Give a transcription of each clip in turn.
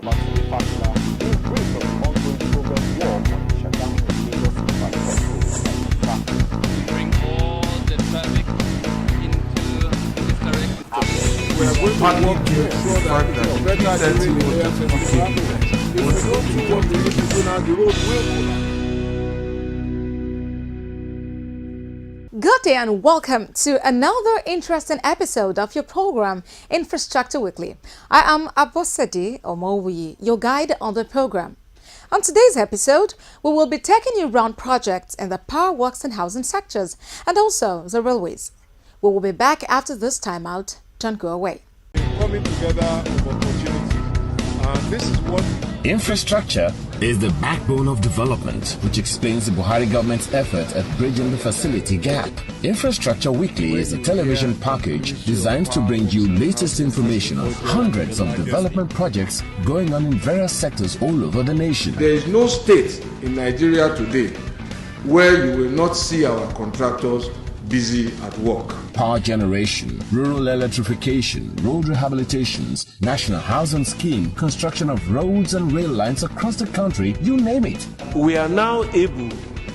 Luxury partner in brief of ongoing progress work on the shutdown of Lagos infrastructure. Bring all the traffic into this direction. We are going to work to ensure that better during the traffic. If we don't do what we need to do now, the road will. Good day and welcome to another interesting episode of your program, Infrastructure Weekly. I am Abosedi Omowi, your guide on the program. On today's episode, we will be taking you around projects in the power works and housing sectors and also the railways. We will be back after this time out. Don't go away. Coming together of opportunities, and this is what Infrastructure is the backbone of development, which explains the Buhari government's effort at bridging the facility gap. Infrastructure Weekly is a television package designed to bring you latest information on hundreds of development projects going on in various sectors all over the nation. there is no state in Nigeria today where you will not see our contractors busy at work. Power generation, rural electrification, road rehabilitations, national housing scheme, construction of roads and rail lines across the country, you name it. We are now able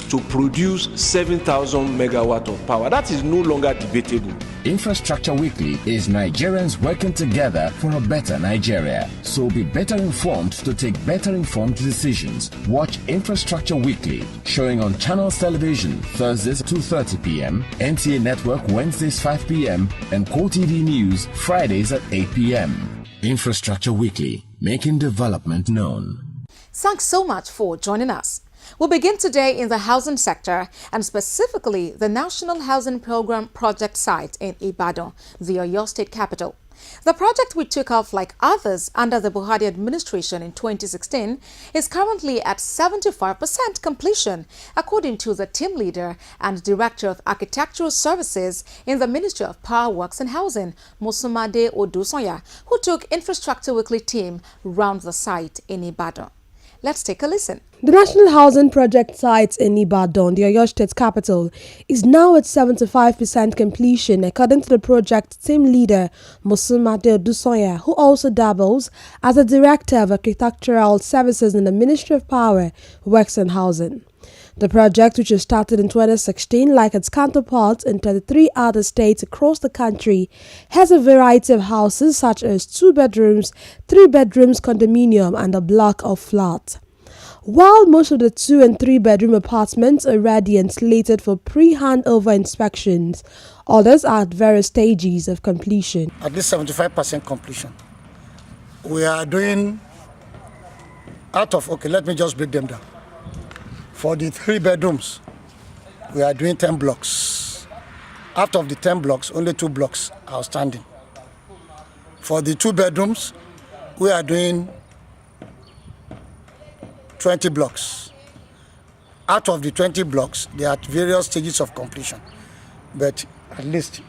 to produce 7,000 megawatt of power. That is no longer debatable. Infrastructure Weekly is Nigerians working together for a better Nigeria. So be better informed to take better informed decisions. Watch Infrastructure Weekly, showing on Channels Television Thursdays 2:30 p.m., NTA Network Wednesdays 5 p.m., and QTV News Fridays at 8 p.m. Infrastructure Weekly, making development known. Thanks so much for joining us. We'll begin today in the housing sector and specifically the National Housing Program project site in Ibadan, the Oyo State capital. The project, which took off like others under the Buhari administration in 2016, is currently at 75% completion, according to the team leader and director of architectural services in the Ministry of Power Works and Housing, Musumade Odusonya, who took Infrastructure Weekly team round the site in Ibadan. Let's take a listen. The National Housing Project site in Ibadan, the Oyo State capital, is now at 75% completion, according to the project team leader, Musumade Odusonya, who also dabbles as a director of architectural services in the Ministry of Power, Works and Housing. The project, which was started in 2016, like its counterparts in 33 other states across the country, has a variety of houses such as 2 bedrooms, 3 bedrooms, condominium, and a block of flats. While most of the 2 and 3 bedroom apartments are ready and slated for pre-handover inspections, others are at various stages of completion. At least 75% completion. We are doing let me just break them down. For the 3 bedrooms, we are doing 10 blocks. Out of the 10 blocks, only 2 blocks are outstanding. For the 2 bedrooms, we are doing 20 blocks. Out of the 20 blocks, they are at various stages of completion. But at least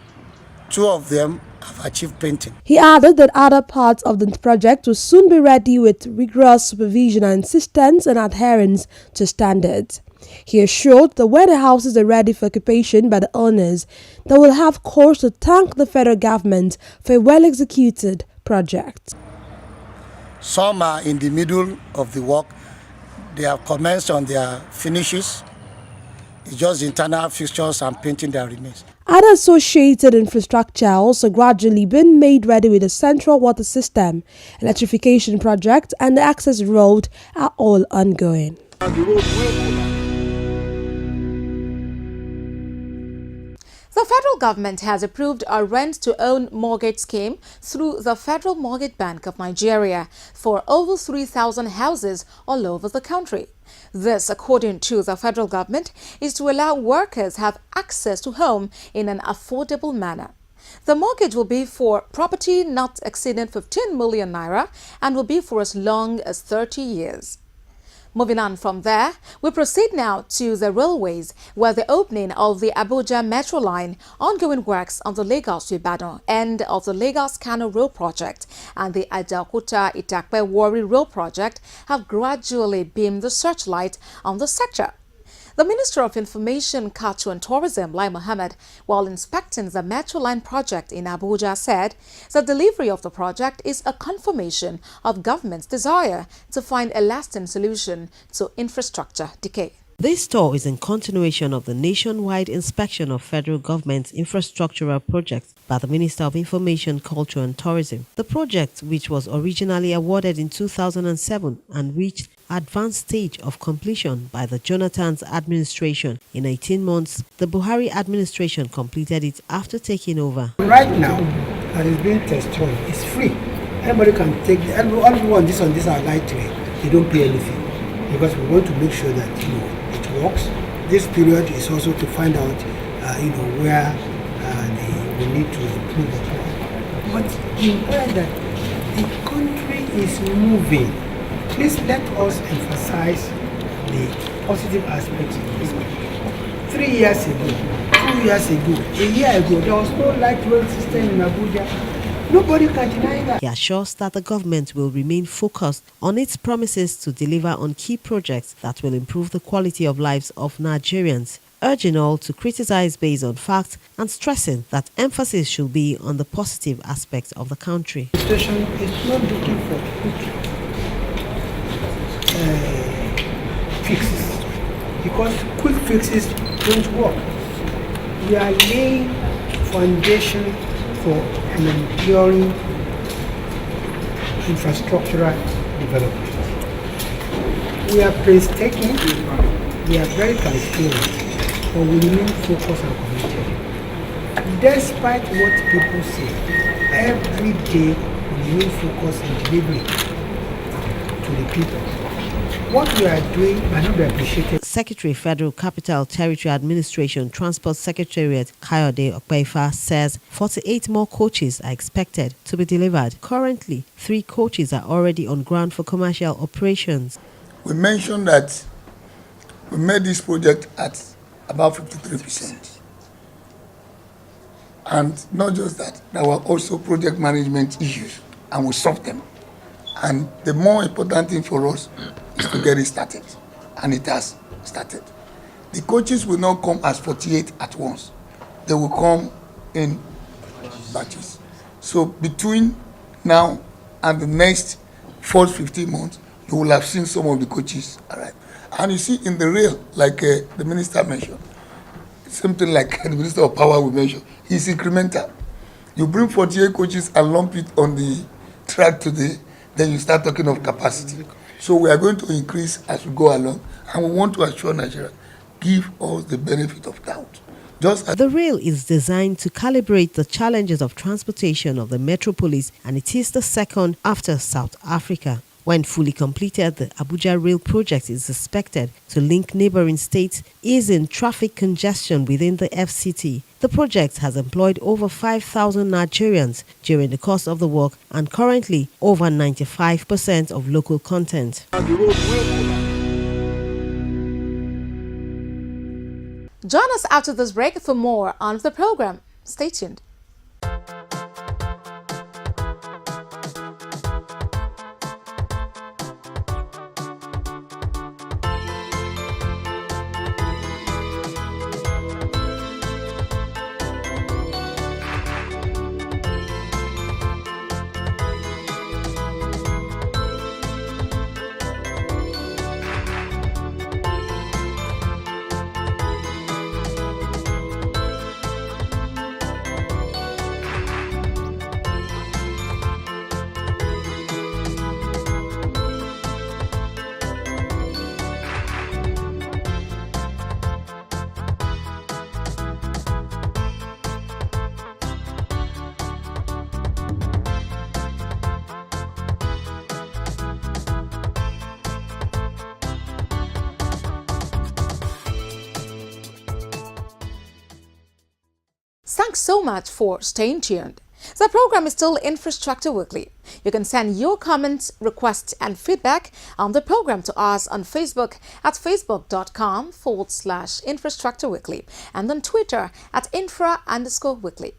2 of them have achieved painting. He added that other parts of the project will soon be ready with rigorous supervision and insistence and adherence to standards. He assured that when the houses are ready for occupation by the owners, they will have cause to thank the federal government for a well-executed project. Some are in the middle of the work. They have commenced on their finishes. It's just internal fixtures and painting that remains. Other associated infrastructure also gradually been made ready with the central water system, electrification project, and the access road are all ongoing. and the road will. The federal government has approved a rent-to-own mortgage scheme through the Federal Mortgage Bank of Nigeria for over 3,000 houses all over the country. This, according to the federal government, is to allow workers have access to home in an affordable manner. The mortgage will be for property not exceeding 15 million naira and will be for as long as 30 years. Moving on from there, we proceed now to the railways, where the opening of the Abuja Metro Line, ongoing works on the Lagos to Ibadan end of the Lagos-Kano Rail Project, and the Ajaokuta-Itakpe-Warri Rail Project have gradually beamed the searchlight on the sector. The Minister of Information, Culture and Tourism, Lai Mohammed, while inspecting the Metro Line project in Abuja, said the delivery of the project is a confirmation of government's desire to find a lasting solution to infrastructure decay. This tour is in continuation of the nationwide inspection of federal government's infrastructural projects by the Minister of Information, Culture and Tourism. The project, which was originally awarded in 2007 and reached advanced stage of completion by the Jonathan's administration in 18 months, the Buhari administration completed it after taking over. Right now, that is being tested, it's free. Anybody can take it. Everyone on this are light trade. They don't pay anything because we want to make sure that it works. This period is also to find out where we need to improve upon. But in order that the country is moving, please let us emphasize the positive aspects of this country. 3 years ago, 2 years ago, a year ago, there was no light rail system in Abuja. Nobody can deny that. He assures that the government will remain focused on its promises to deliver on key projects that will improve the quality of lives of Nigerians, urging all to criticize based on facts and stressing that emphasis should be on the positive aspects of the country. The station is not looking for fixes because quick fixes don't work. We are laying foundation for an enduring infrastructural development. We are painstaking, we are very transparent, but we remain focused and committed. Despite what people say, every day we remain focused in delivering to the people. What we are doing might not be appreciated. Secretary Federal Capital Territory Administration Transport Secretariat Kayode Okpeifa says 48 more coaches are expected to be delivered. Currently, 3 coaches are already on ground for commercial operations. We mentioned that we made this project at about 53%. And not just that, there were also project management issues, and we solved them. And the more important thing for us is to get it started, and it has started. The coaches will not come as 48 at once. They will come in batches. So between now and the next 15 months, you will have seen some of the coaches arrive. And you see in the rail, like the minister mentioned, something like the Minister of Power will mention, it's incremental. You bring 48 coaches and lump it on the track today, then you start talking of capacity. So we are going to increase as we go along, and we want to assure Nigeria, give us the benefit of doubt. The rail is designed to calibrate the challenges of transportation of the metropolis, and it is the second after South Africa. When fully completed, the Abuja Rail project is expected to link neighboring states, easing traffic congestion within the FCT. The project has employed over 5,000 Nigerians during the course of the work and currently over 95% of local content. Join us after this break for more on the program. Stay tuned. Thanks so much for staying tuned. The program is still Infrastructure Weekly. You can send your comments, requests and feedback on the program to us on Facebook at facebook.com/Infrastructure Weekly and on Twitter at @infra_weekly.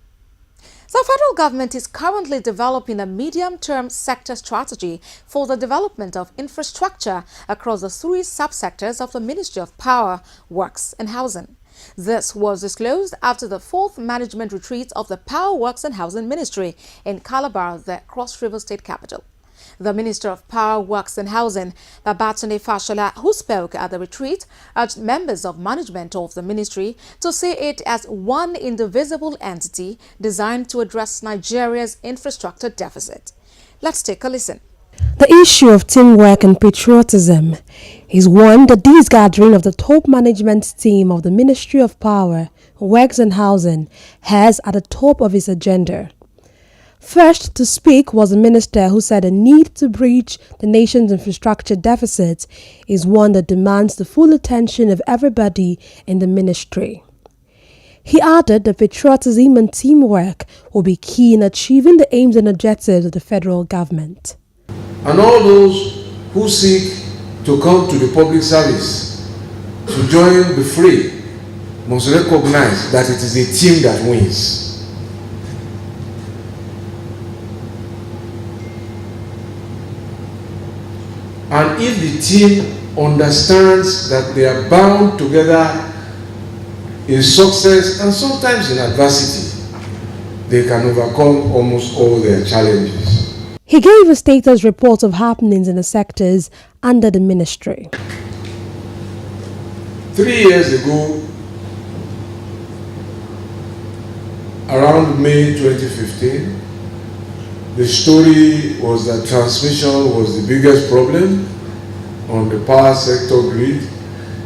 The federal government is currently developing a medium-term sector strategy for the development of infrastructure across the three subsectors of the Ministry of Power, Works and Housing. This was disclosed after the fourth management retreat of the Power, Works and Housing Ministry in Calabar, the Cross River State capital. The Minister of Power, Works and Housing, Babatunde Fashola, who spoke at the retreat, urged members of management of the ministry to see it as one indivisible entity designed to address Nigeria's infrastructure deficit. Let's take a listen. The issue of teamwork and patriotism is one that this gathering of the top management team of the Ministry of Power, Works and Housing has at the top of its agenda. First to speak was the minister, who said the need to bridge the nation's infrastructure deficit is one that demands the full attention of everybody in the ministry. He added that patriotism and teamwork will be key in achieving the aims and objectives of the federal government. And all those who seek to come to the public service to join the fray must recognize that it is a team that wins. And if the team understands that they are bound together in success and sometimes in adversity, they can overcome almost all their challenges. He gave a status report of happenings in the sectors under the ministry. 3 years ago, around May 2015, the story was that transmission was the biggest problem on the power sector grid.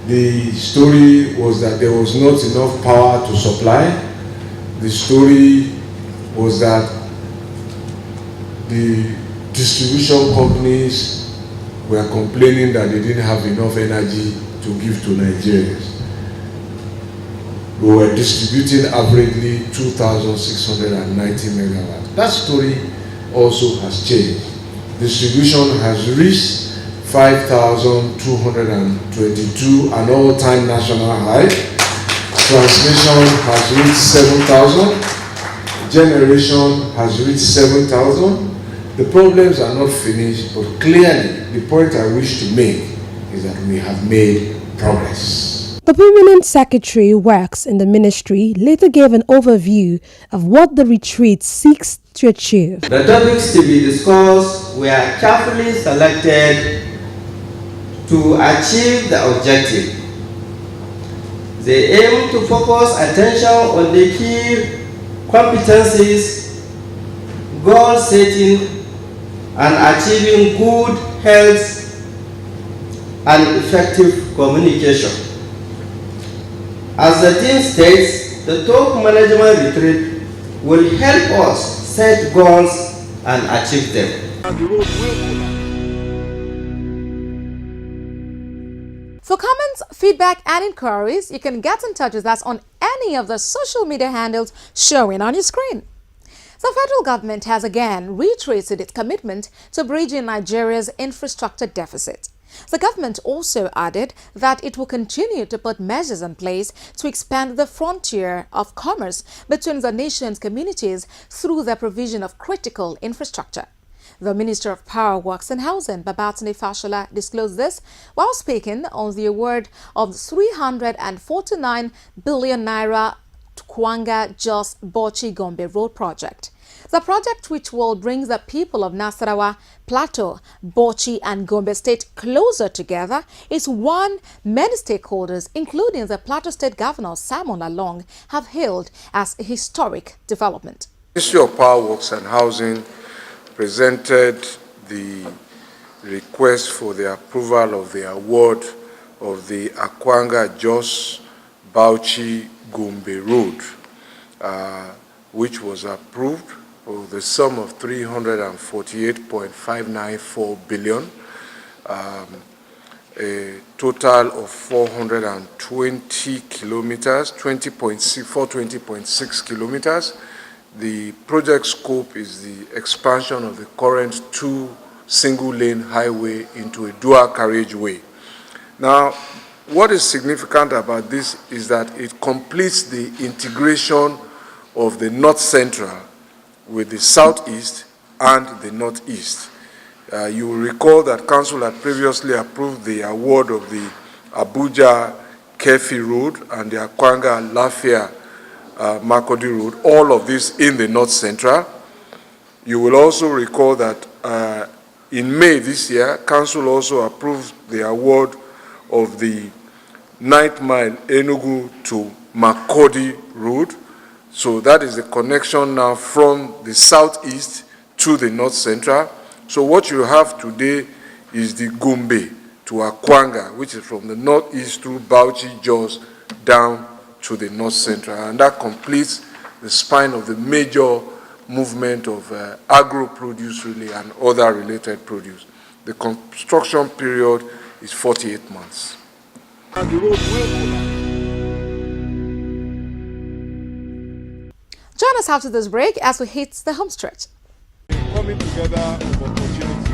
The story was that there was not enough power to supply. The story was that the distribution companies were complaining that they didn't have enough energy to give to Nigerians. We were distributing averagely 2,690 megawatts. That story also has changed. Distribution has reached 5,222, an all-time national high. Transmission has reached 7,000. Generation has reached 7,000. The problems are not finished, but clearly the point I wish to make is that we have made progress. The Permanent Secretary Works in the ministry later gave an overview of what the retreat seeks to achieve. The topics to be discussed were carefully selected to achieve the objective. They aim to focus attention on the key competencies, goal setting, and achieving good health and effective communication. As the theme states, the top management retreat will help us set goals and achieve them. For comments, feedback and inquiries, you can get in touch with us on any of the social media handles showing on your screen. The federal government has again reiterated its commitment to bridging Nigeria's infrastructure deficit. The government also added that it will continue to put measures in place to expand the frontier of commerce between the nation's communities through the provision of critical infrastructure. The Minister of Power, Works and Housing, Babatunde Fashola, disclosed this while speaking on the award of the 349 billion naira Kwanga Jos Bauchi Gombe Road project. The project, which will bring the people of Nasarawa, Plateau, Bauchi and Gombe State closer together, is one many stakeholders, including the Plateau State Governor Simon Lalong, have hailed as a historic development. The Ministry of Power, Works and Housing presented the request for the approval of the award of the Akwanga Jos Bauchi Gombe Road, which was approved for the sum of 348.594 billion, a total of 420 kilometers, 420.6 kilometers. The project scope is the expansion of the current two single-lane highway into a dual carriageway. Now, what is significant about this is that it completes the integration of the North Central with the southeast and the northeast. You will recall that Council had previously approved the award of the Abuja-Kefi Road and the Akwanga-Lafia-Makurdi Road, all of this in the North Central. You will also recall that in May this year, Council also approved the award of the 9th mile Enugu to Makurdi Road. So that is the connection now from the southeast to the North Central. So what you have today is the Gombe to Akwanga, which is from the northeast through Bauchi, Jos, down to the North Central. And that completes the spine of the major movement of agro-produce really and other related produce. The construction period is 48 months. And the road will collapse. Join us after this break as we hit the home stretch. Coming together of opportunities.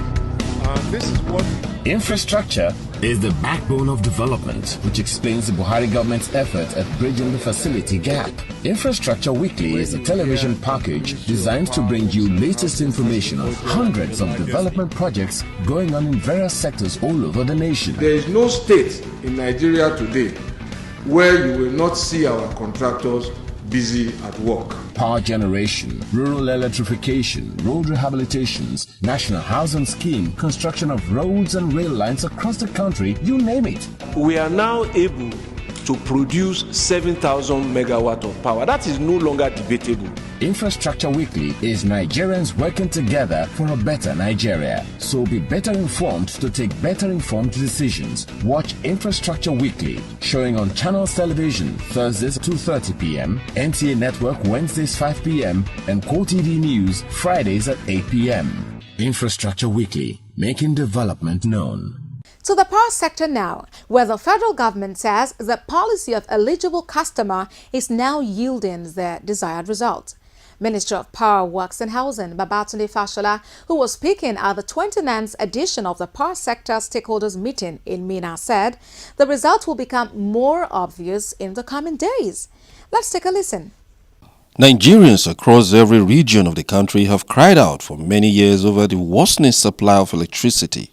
And this is what Infrastructure is the backbone of development, which explains the Buhari government's effort at bridging the facility gap. Infrastructure Weekly is a television package designed to bring you latest information on hundreds of development projects going on in various sectors all over the nation. there is no state in Nigeria today where you will not see our contractors busy at work. Power generation, rural electrification, road rehabilitations, national housing scheme, construction of roads and rail lines across the country, you name it. We are now able to produce 7,000 megawatt of power. That is no longer debatable. Infrastructure Weekly is Nigerians working together for a better Nigeria. So be better informed to take better informed decisions. Watch Infrastructure Weekly, showing on Channels Television Thursdays 2:30 p.m., NTA Network Wednesdays 5 p.m., and QoTV News Fridays at 8 p.m. Infrastructure Weekly, making development known. To the power sector now, where the federal government says the policy of eligible customer is now yielding the desired result. Minister of Power, Works and Housing, Babatunde Fashola, who was speaking at the 29th edition of the Power Sector Stakeholders Meeting in Minna, said the result will become more obvious in the coming days. Let's take a listen. Nigerians across every region of the country have cried out for many years over the worsening supply of electricity.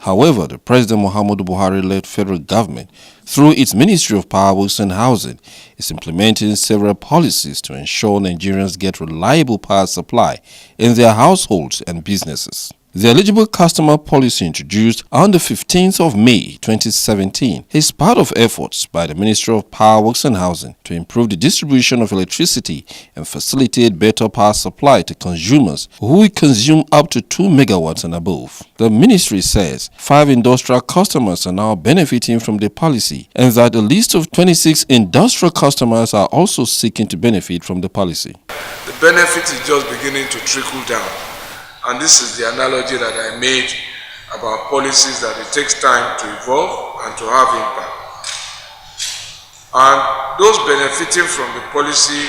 However, the President Muhammadu Buhari-led federal government, through its Ministry of Power, Works and Housing, is implementing several policies to ensure Nigerians get reliable power supply in their households and businesses. The eligible customer policy, introduced on the 15th of May 2017, is part of efforts by the Ministry of Power, Works and Housing to improve the distribution of electricity and facilitate better power supply to consumers who consume up to 2 megawatts and above. The ministry says 5 industrial customers are now benefiting from the policy and that a list of 26 industrial customers are also seeking to benefit from the policy. The benefit is just beginning to trickle down. And this is the analogy that I made about policies that it takes time to evolve and to have impact. And those benefiting from the policy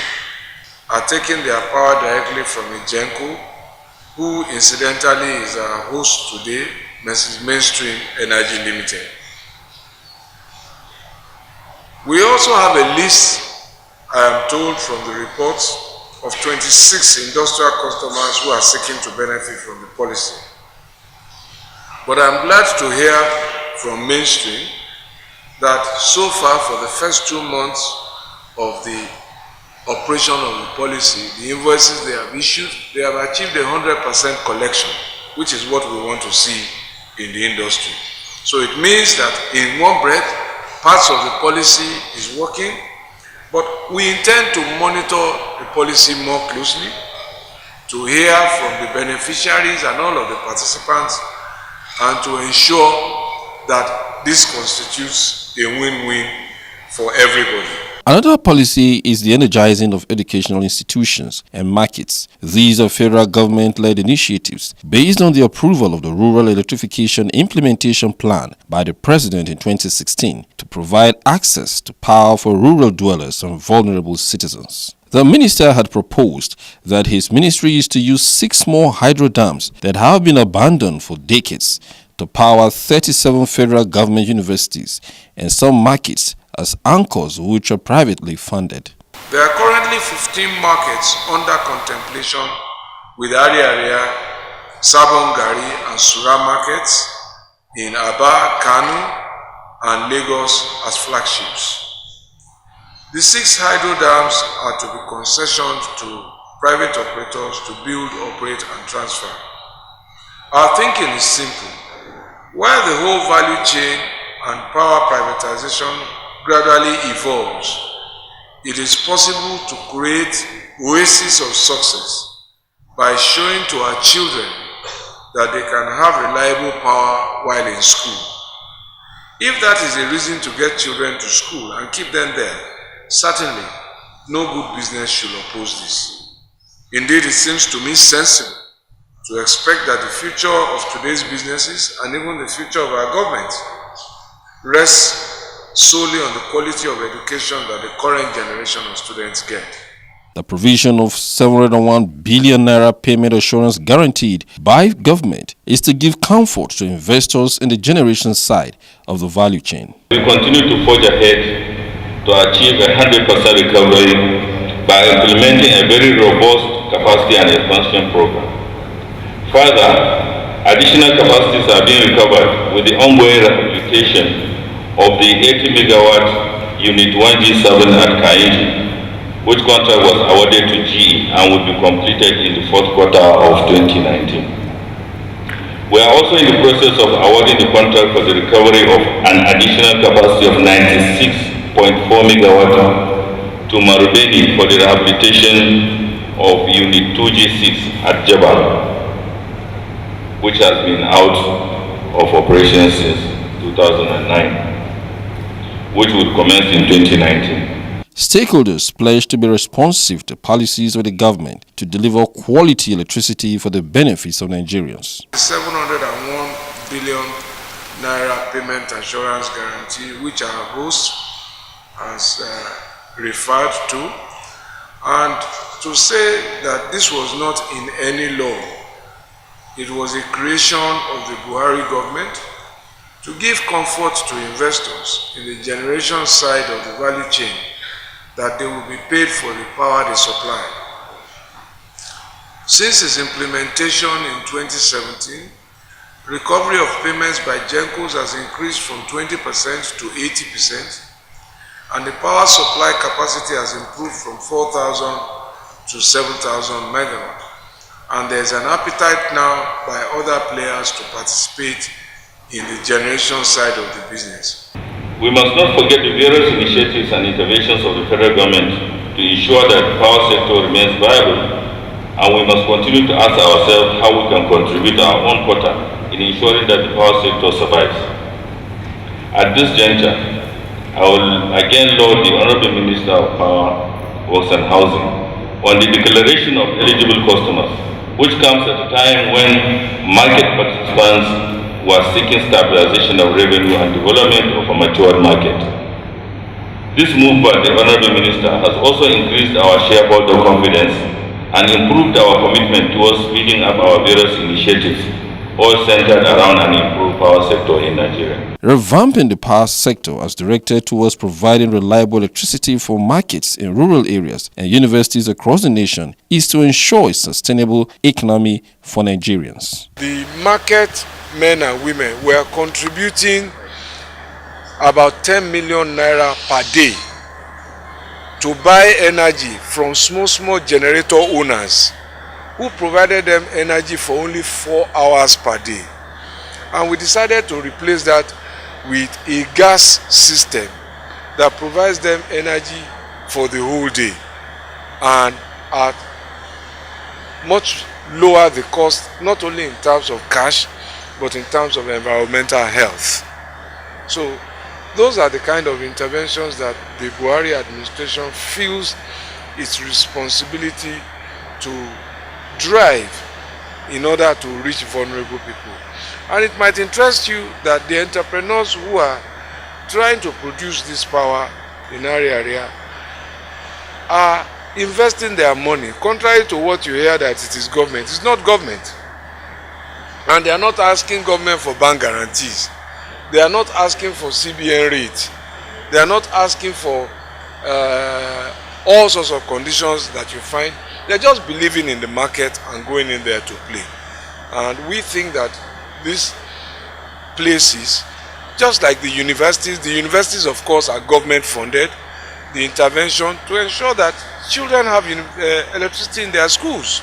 are taking their power directly from Ijenko, who incidentally is our host today, Mrs. Mainstream Energy Limited. We also have a list, I am told from the reports, of 26 industrial customers who are seeking to benefit from the policy. But I'm glad to hear from Mainstream that so far, for the first 2 months of the operation of the policy, the invoices they have issued, they have achieved 100% collection, which is what we want to see in the industry. So it means that in one breath, parts of the policy is working, but we intend to monitor the policy more closely, to hear from the beneficiaries and all of the participants, and to ensure that this constitutes a win-win for everybody. Another policy is the energizing of educational institutions and markets. These are federal government-led initiatives based on the approval of the Rural Electrification Implementation Plan by the President in 2016 to provide access to power for rural dwellers and vulnerable citizens. The minister had proposed that his ministry is to use 6 more hydro dams that have been abandoned for decades to power 37 federal government universities and some markets as anchors which are privately funded. There are currently 15 markets under contemplation with Ariaria, Sabon Gari and Sura markets in Aba, Kano and Lagos as flagships. The 6 hydro dams are to be concessioned to private operators to build, operate and transfer. Our thinking is simple. While the whole value chain and power privatization gradually evolves, it is possible to create oases of success by showing to our children that they can have reliable power while in school. If that is a reason to get children to school and keep them there, certainly no good business should oppose this. Indeed, it seems to me sensible to expect that the future of today's businesses and even the future of our government rests solely on the quality of education that the current generation of students get. The provision of 701 billion naira payment assurance guaranteed by government is to give comfort to investors in the generation side of the value chain. We continue to forge ahead to achieve a 100% recovery by implementing a very robust capacity and expansion program. Further, additional capacities are being recovered with the ongoing rehabilitation of the 80 megawatt Unit 1G7 at Kainji, which contract was awarded to GE and will be completed in the 4th quarter of 2019. We are also in the process of awarding the contract for the recovery of an additional capacity of 96.4 megawatt to Marubeni for the rehabilitation of Unit 2G6 at Jebel, which has been out of operation since 2009, which will commence in 2019. Stakeholders pledged to be responsive to policies of the government to deliver quality electricity for the benefits of Nigerians. 701 billion naira payment assurance guarantee, which our host has referred to, and to say that this was not in any law. It was a creation of the Buhari government to give comfort to investors in the generation side of the value chain that they will be paid for the power they supply. Since its implementation in 2017, recovery of payments by GENCOs has increased from 20% to 80%, and the power supply capacity has improved from 4,000 to 7,000 megawatts. And there is an appetite now by other players to participate in the generation side of the business. We must not forget the various initiatives and interventions of the federal government to ensure that the power sector remains viable, and we must continue to ask ourselves how we can contribute our own quota in ensuring that the power sector survives. At this juncture, I will again laud the Honorable Minister of Power, Works and Housing on the declaration of eligible customers, which comes at a time when market participants were seeking stabilization of revenue and development of a matured market. This move by the Honorable Minister has also increased our shareholder confidence and improved our commitment towards speeding up our various initiatives, all centered around an improved power sector in Nigeria. Revamping the power sector as directed towards providing reliable electricity for markets in rural areas and universities across the nation is to ensure a sustainable economy for Nigerians. The market men and women were contributing about 10 million naira per day to buy energy from small generator owners who provided them energy for only 4 hours per day. And we decided to replace that with a gas system that provides them energy for the whole day and at much lower the cost, not only in terms of cash, but in terms of environmental health. So those are the kind of interventions that the Buhari administration feels its responsibility to drive in order to reach vulnerable people. And it might interest you that the entrepreneurs who are trying to produce this power in our area are investing their money, contrary to what you hear that it is government. It's not government. And they are not asking government for bank guarantees. They are not asking for CBN rates. They are not asking for all sorts of conditions that you find. They're just believing in the market and going in there to play. And we think that these places, just like the universities of course are government funded, the intervention to ensure that children have electricity in their schools.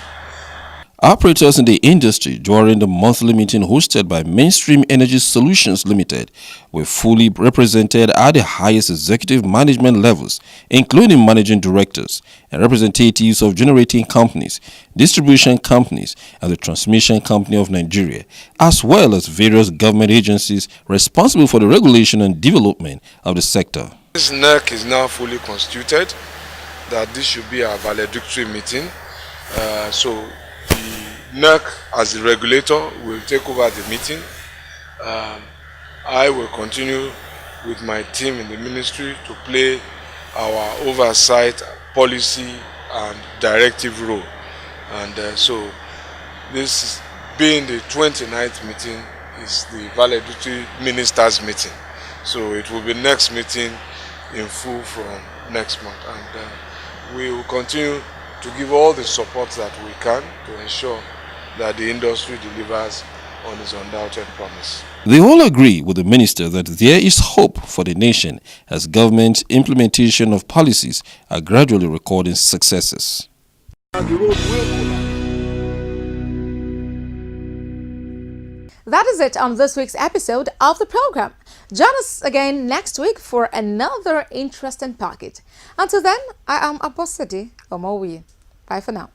Operators in the industry during the monthly meeting hosted by Mainstream Energy Solutions Limited were fully represented at the highest executive management levels, including managing directors and representatives of generating companies, distribution companies, and the Transmission Company of Nigeria, as well as various government agencies responsible for the regulation and development of the sector. This NERC is now fully constituted, that this should be our valedictory meeting. So the NERC as the regulator will take over the meeting. I will continue with my team in the ministry to play our oversight, policy and directive role. And so this being the 29th meeting is the valedictory ministers meeting. So it will be next meeting in full from next month. And we will continue to give all the support that we can to ensure that the industry delivers on its undoubted promise. They all agree with the minister that there is hope for the nation as government implementation of policies are gradually recording successes. That is it on this week's episode of the program. Join us again next week for another interesting package. Until then, I am Abosede Omowi. Bye for now.